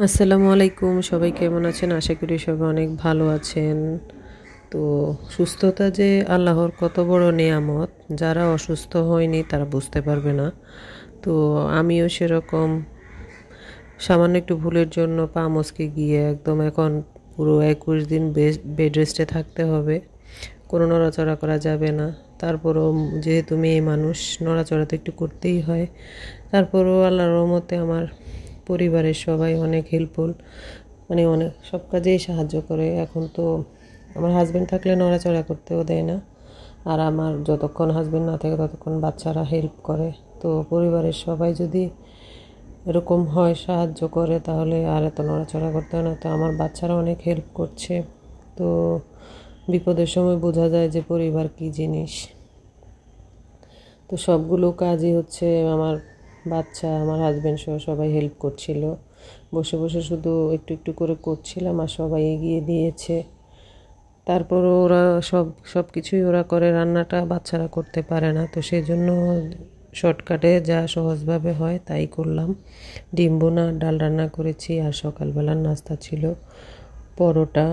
আসসালামু আলাইকুম, সবাই কেমন আছেন? আশা করি সবাই অনেক ভালো আছেন। তো সুস্থতা যে আল্লাহর কত বড় নেয়ামত, যারা অসুস্থ হয়নি তারা বুঝতে পারবে না। তো আমিও সেরকম সামান্য একটু ভুলের জন্য পা মচকে গিয়ে একদম এখন পুরো 21 দিন বেড রেস্টে থাকতে হবে, কোনো নড়াচড়া করা যাবে না। তারপরও যেহেতু মেয়ে মানুষ, নড়াচড়া তো একটু করতেই হয়। তারপরও আল্লাহর রহমতে আমার পরিবারের সবাই অনেক হেল্পফুল, মানে অনেক সব কাজেই সাহায্য করে। এখন তো আমার হাজব্যান্ড থাকলে নড়াচড়া করতেও দেয় না, আর আমার যতক্ষণ হাজব্যান্ড না থাকে ততক্ষণ বাচ্চারা হেল্প করে। তো পরিবারের সবাই যদি এরকম হয়, সাহায্য করে, তাহলে আর এত নড়াচড়া করতে হয় না। তো আমার বাচ্চারা অনেক হেল্প করছে। তো বিপদের সময় বোঝা যায় যে পরিবার কী জিনিস। তো সবগুলো কাজই হচ্ছে আমার বাচ্চা, আমার হাজব্যান্ড সহ সবাই হেল্প করছিল। বসে বসে শুধু একটু একটু করে করছিলাম আর সবাই এগিয়ে দিয়েছে। তারপরও ওরা সব কিছুই ওরা করে, রান্নাটা বাচ্চারা করতে পারে না। তো সেই জন্য শর্টকাটে যা সহজভাবে হয় তাই করলাম। ডিম বোনা, ডাল রান্না করেছি, আর সকালবেলার নাস্তা ছিল পরোটা,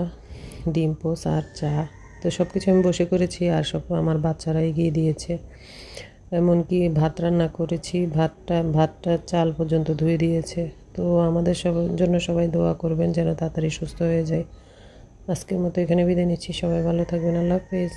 ডিম পোচ আর চা। তো সব কিছু আমি বসে করেছি, আর সব আমার বাচ্চারা এগিয়ে দিয়েছে। এমনকি ভাত রান্না করেছি, ভাতটা চাল পর্যন্ত ধুয়ে দিয়েছে। তো আমাদের সবার জন্য সবাই দোয়া করবেন যেন তাড়াতাড়ি সুস্থ হয়ে যায়। আজকের মতো এখানে বিদায় নিচ্ছি। সবাই ভালো থাকবেন। আল্লাহ হাফেজ।